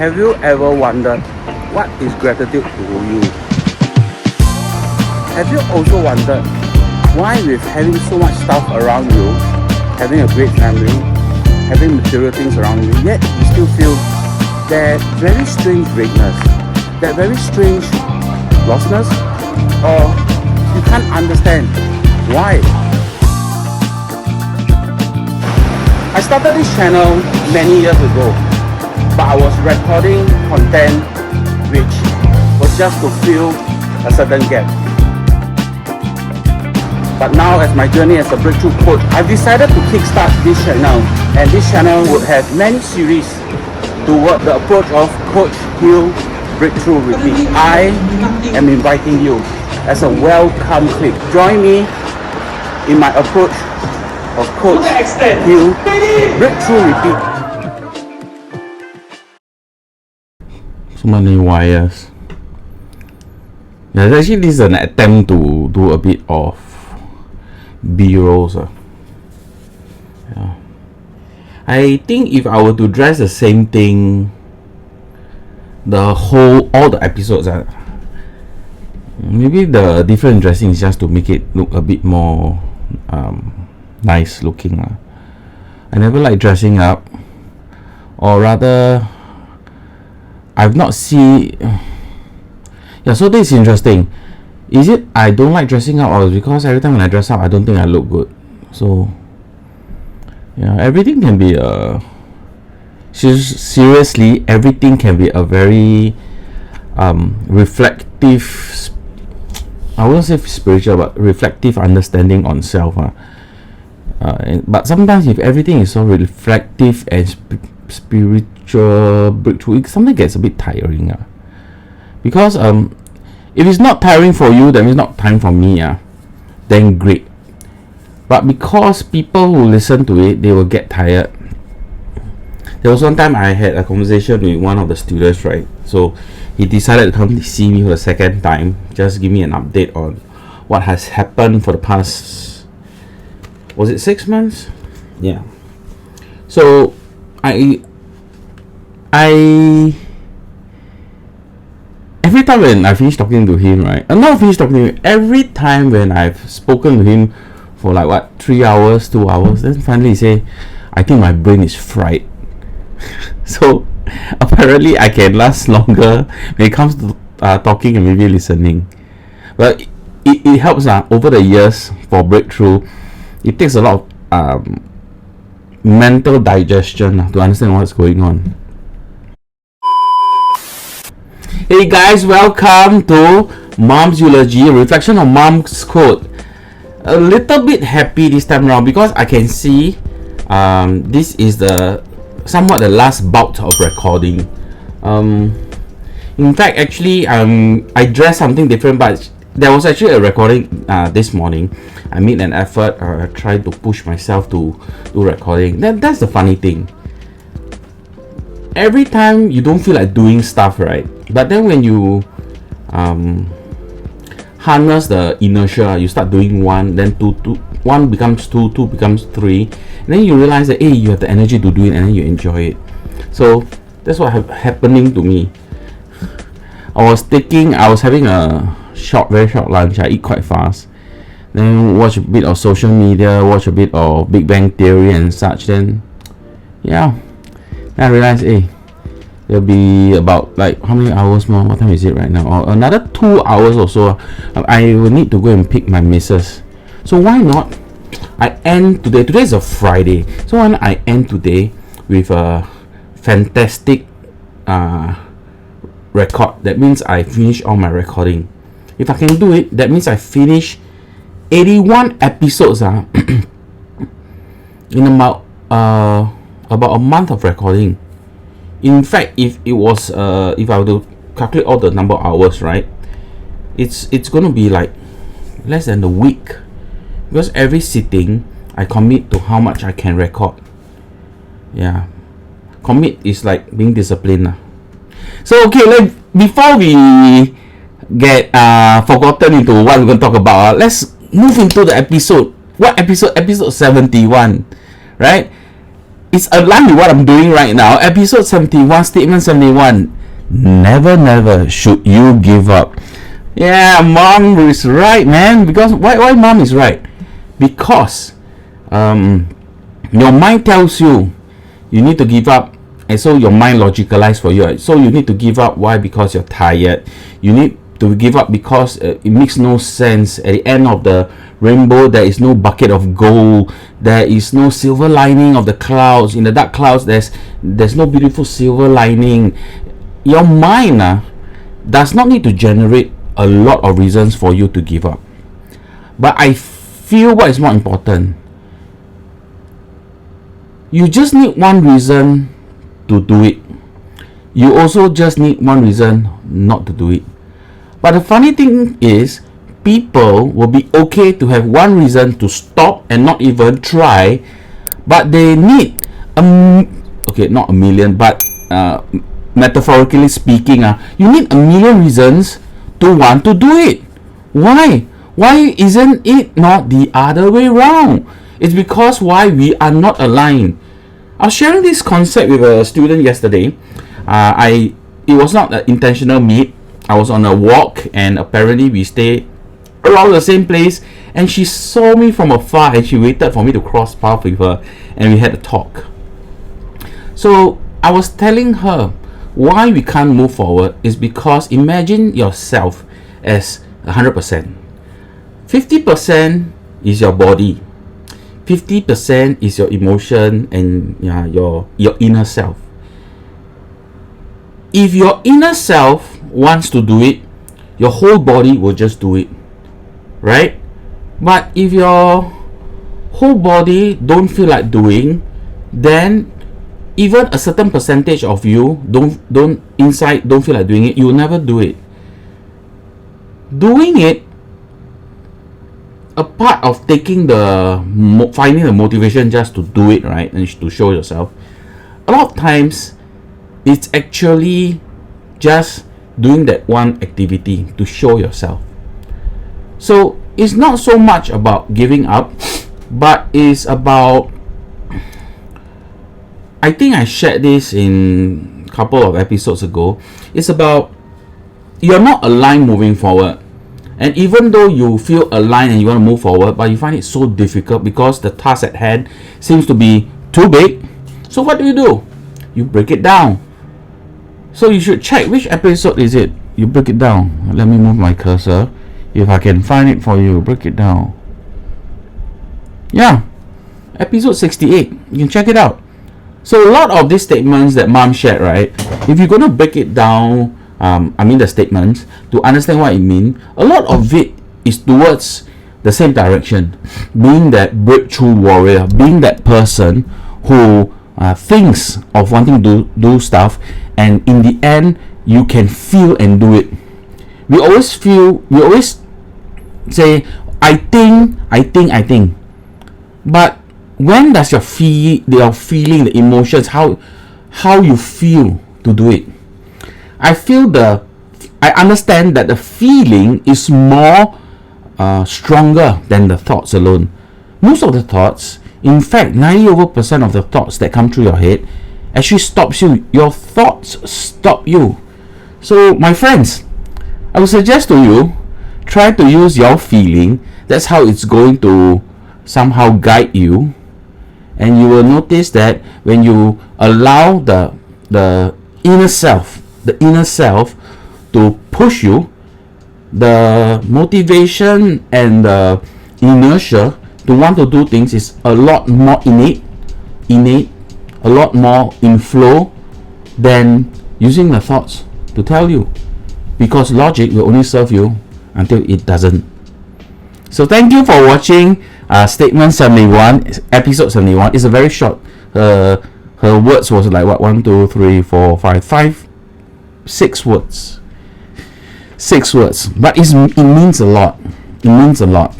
Have you ever wondered what is gratitude to you? Have you also wondered why with having so much stuff around you, having a great family, having material things around you, yet you still feel that very strange greatness, that very strange lostness, or you can't understand why? I started this channel many years ago, but I was recording content which was just to fill a certain gap. But now, as my journey as a breakthrough coach, I've decided to kickstart this channel, and this channel would have many series toward the approach of Coach, Heal, Breakthrough with me. I am inviting you as a welcome clip. Join me in my approach of Coach, Heal, Breakthrough, Repeat. So many wires. Yeah, actually this is an attempt to do a bit of B-rolls. Yeah. I think if I were to dress the same thing all the episodes, maybe the different dressing is just to make it look a bit more nice looking. I never like dressing up, or rather I've not seen. Yeah, so this is interesting. Is it I don't like dressing up, or because every time when I dress up I don't think I look good? So yeah, everything can be seriously, everything can be a very reflective, I wouldn't say spiritual, but reflective understanding on self. But sometimes if everything is so reflective and spiritual breakthrough, it sometimes gets a bit tiring. Because if it's not tiring for you, then it's not time for me. Then great. But because people who listen to it, they will get tired. There was one time I had a conversation with one of the students, right? So he decided to come to see me for the second time, just give me an update on what has happened for the past, was it 6 months? Yeah. So I every time when I finish talking to him, right? I'm not finished talking to him. Every time when I've spoken to him for like 3 hours, 2 hours, then finally he say, I think my brain is fried. So apparently I can last longer when it comes to talking and maybe listening. But it helps over the years for breakthrough. It takes a lot of mental digestion to understand what's going on. Hey guys, welcome to Mom's Eulogy, a reflection on Mom's quote. A little bit happy this time around because I can see this is somewhat the last bout of recording. In fact, actually, I dressed something different, but there was actually a recording this morning. I made an effort, tried to push myself to do recording. That's the funny thing. Every time you don't feel like doing stuff, right? But then when you harness the inertia, you start doing one, then two, one becomes two, two becomes three, and then you realize that hey, you have the energy to do it, and then you enjoy it. So that's what happening to me. I was having a very short lunch. I eat quite fast, then watch a bit of social media, watch a bit of Big Bang Theory and such. Then yeah, then I realized hey, there'll be about like how many hours more? What time is it right now? Or another 2 hours or so. I will need to go and pick my missus. So why not? I end today. Today is a Friday. So why not I end today with a fantastic record? That means I finish all my recording. If I can do it, that means I finish 81 episodes. In about a month of recording. In fact, if it was if I were to calculate all the number of hours, right, it's gonna be like less than a week, because every sitting I commit to how much I can record. Yeah, commit is like being disciplined. So okay, before we get forgotten into what we're gonna talk about, let's move into the episode. What episode? Episode 71, right? it's aligned with what I'm doing right now. Episode 71, statement 71. Never should you give up. Yeah, mom is right, man. Because why mom is right? Because your mind tells you need to give up, and so your mind logicalizes for you. So you need to give up. Why? Because you're tired. You need to give up because it makes no sense. At the end of the rainbow, there is no bucket of gold. There is no silver lining of the clouds. In the dark clouds, there's no beautiful silver lining. Your mind does not need to generate a lot of reasons for you to give up. But I feel what is more important. You just need one reason to do it. You also just need one reason not to do it. But the funny thing is, people will be okay to have one reason to stop and not even try, but they need okay, not a million, but metaphorically speaking, you need a million reasons to want to do it. Why isn't it not the other way around? It's because why we are not aligned. I was sharing this concept with a student yesterday. It was not an intentional meet. I was on a walk, and apparently we stayed around the same place, and she saw me from afar, and she waited for me to cross path with her, and we had a talk. So I was telling her why we can't move forward is because imagine yourself as 100%. 50% is your body, 50% is your emotion and your inner self. If your inner self wants to do it, your whole body will just do it, right? But if your whole body don't feel like doing, then even a certain percentage of you don't feel like doing it, you will never do it. Doing it, a part of taking finding the motivation just to do it, right, and to show yourself, a lot of times it's actually just doing that one activity to show yourself. So it's not so much about giving up, but it's about, I think I shared this in a couple of episodes ago, it's about you're not aligned moving forward. And even though you feel aligned and you want to move forward, but you find it so difficult because the task at hand seems to be too big. So what do? You break it down. So you should check which episode is it. You break it down. Let me move my cursor. If I can find it for you, break it down. Yeah, episode 68. You can check it out. So a lot of these statements that mom shared, right? If you're going to break it down, the statements, to understand what it means, a lot of it is towards the same direction. Being that breakthrough warrior, being that person who thinks of wanting to do stuff, and in the end, you can feel and do it. We always say, I think. But when does your feeling, the emotions, how you feel to do it? I understand that the feeling is more stronger than the thoughts alone. Most of the thoughts, in fact, 90% of the thoughts that come through your head actually stops you. Your thoughts stop you. So, my friends, I would suggest to you, try to use your feeling. That's how it's going to somehow guide you. And you will notice that when you allow the inner self to push you, the motivation and the inertia to want to do things is a lot more innate, a lot more in flow than using the thoughts to tell you, because logic will only serve you until it doesn't. So thank you for watching statement 71, episode 71. It's a very short. Her words was like what, 1 2 3 4 5 6 words. 6 words, but it means a lot. It means a lot.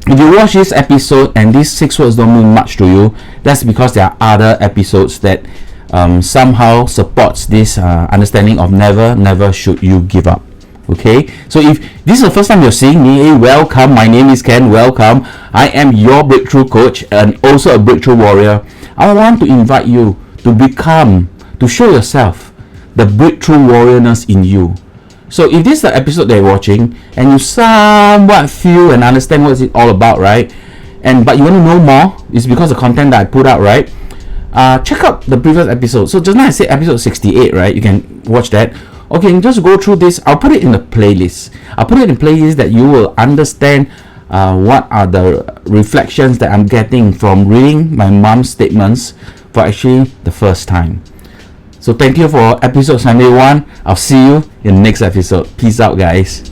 If you watch this episode and these 6 words don't mean much to you, that's because there are other episodes that somehow supports this understanding of never should you give up. Okay, so if this is the first time you're seeing me, hey, welcome. My name is Ken. Welcome. I am your breakthrough coach and also a breakthrough warrior. I want to invite you to show yourself the breakthrough warriorness in you. So if this is the episode that you're watching and you somewhat feel and understand what it's all about, right? But you want to know more, it's because the content that I put out, right? Check out the previous episode. So just now I said episode 68, right? You can watch that. Okay, just go through this. I'll put it in the playlist. I'll put it in playlist that you will understand what are the reflections that I'm getting from reading my mom's statements for actually the first time. So thank you for episode 71. I'll see you in the next episode. Peace out, guys.